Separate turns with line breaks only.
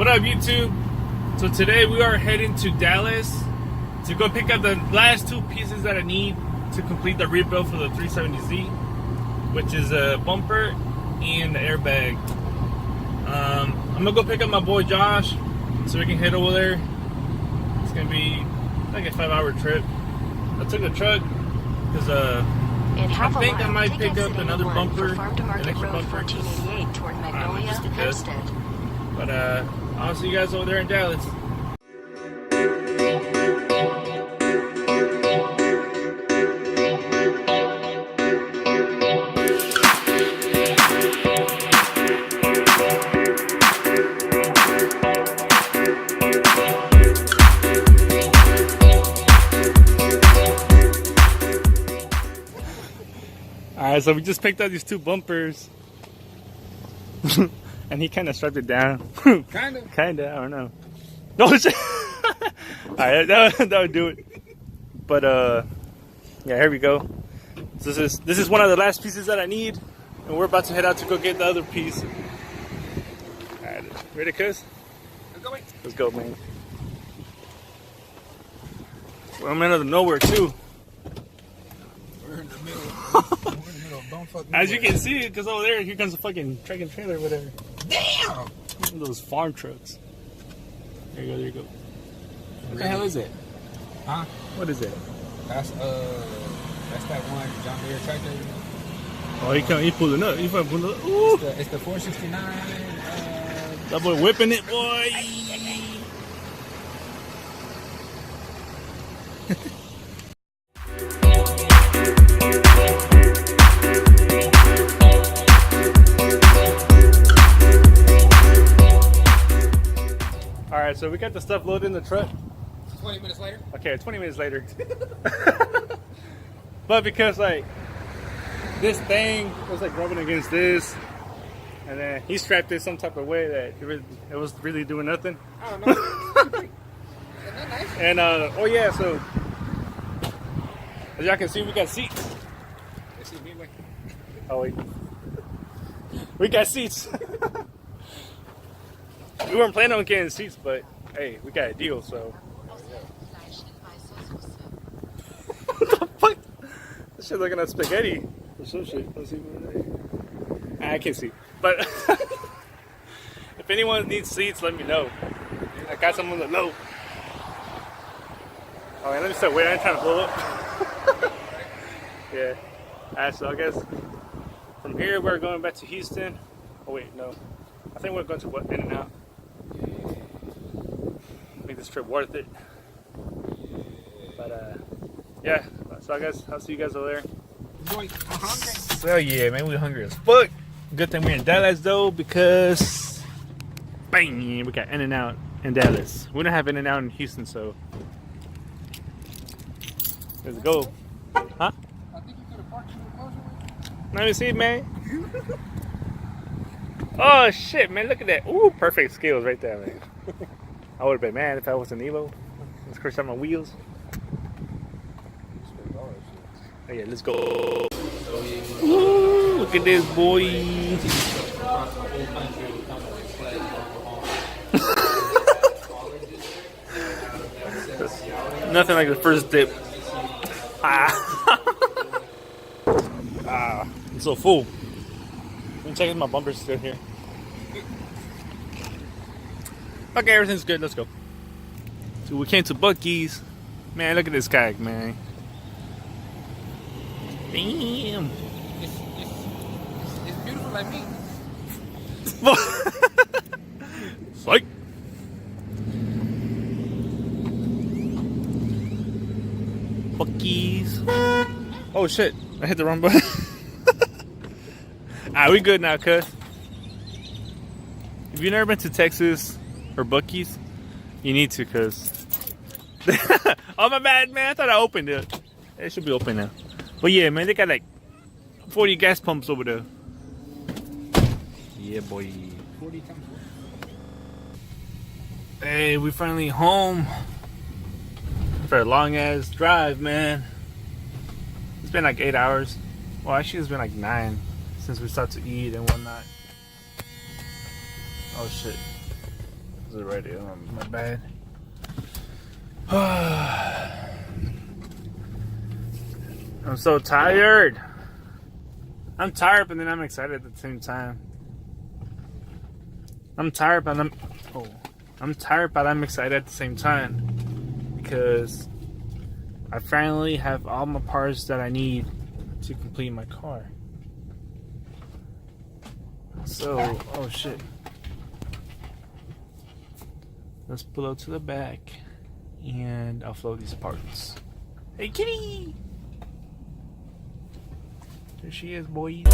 What up, YouTube? So today we are heading to Dallas to go pick up the last two pieces that I need to complete the rebuild for the 370Z, which is a bumper and the airbag. I'm gonna go pick up my boy Josh so we can head over there. It's gonna be like a 5-hour trip. I took the truck because I think I might pick up another bumper, an extra bumper, just because. But I'll see you guys over there in Dallas. Alright, so we just picked up these two bumpers. And he kind of strapped it down. Kinda, I don't know. No shit. Alright, that would do it. But yeah, here we go. So this is one of the last pieces that I need, and we're about to head out to go get the other piece. Alright, ready, cuz? Let's go, man. Well, I'm out of nowhere too.
We're in the middle. Don't fuck me.
As you can see, because over there, here comes a fucking truck and trailer or whatever.
Damn!
One of those farm trucks. There you go, there you go.
What the hell is it? Huh?
What is it?
That's that one John Deere tractor.
Oh, he pulling up. He fucking pulling up. Ooh!
It's the 469.
That boy whipping it, boy. Alright, so we got the stuff loaded in the truck.
20 minutes later?
Okay, 20 minutes later. But because like this thing was like rubbing against this, and then he strapped it some type of way that it was really doing nothing.
I don't know. Isn't that nice?
And oh yeah, so as y'all can see, we got seats. Oh wait, we got seats. We weren't planning on getting seats, but hey, we got a deal, so. What the fuck? This shit looking like spaghetti or some shit. Let's see. I can't see. But if anyone needs seats, let me know. I got some on the low. Oh, let me start waiting. I'm trying to blow up. Yeah. Alright, so I guess from here we're going back to Houston. Oh wait, no. I think we're going to In-N-Out. Make this trip worth it. But yeah. So I guess I'll see you guys over there.
Boy, I'm hungry.
So yeah, man, we're hungry as fuck. Good thing we're in Dallas though, because bang, we got In-N-Out in Dallas. We don't have In-N-Out in Houston, so let's go. Huh?
I think you could have parked some closer.
Let me see, man. Oh shit, man! Look at that. Ooh, perfect skills right there, man. I would have been mad if I was an Evo. Let's crush on my wheels. Oh yeah, let's go. Ooh, look at this, boy. Nothing like the first dip. I'm so full. I'm checking my bumpers still here. Okay, everything's good. Let's go. So we came to Buc-ee's. Man, look at this kayak, man. Damn.
It's beautiful like me.
Psych. Buc-ee's. Oh shit! I hit the wrong button. Alright, we good now, cuz. If you've never been to Texas or Buc-ee's, you need to, cuz. Oh my bad, man! I thought I opened it. It should be open now. But yeah, man, they got like 40 gas pumps over there. Yeah, boy.
40 times.
Hey, we finally home. For a long ass drive, man. It's been like 8 hours. Well, actually, it's been like 9 since we started to eat and whatnot. Oh shit. Is it ready? Oh, my bad. I'm so tired. I'm tired, but then I'm excited at the same time. I'm tired, but I'm excited at the same time because I finally have all my parts that I need to complete my car. So, oh shit. Let's pull out to the back and offload these parts. Hey, kitty! There she is, boys.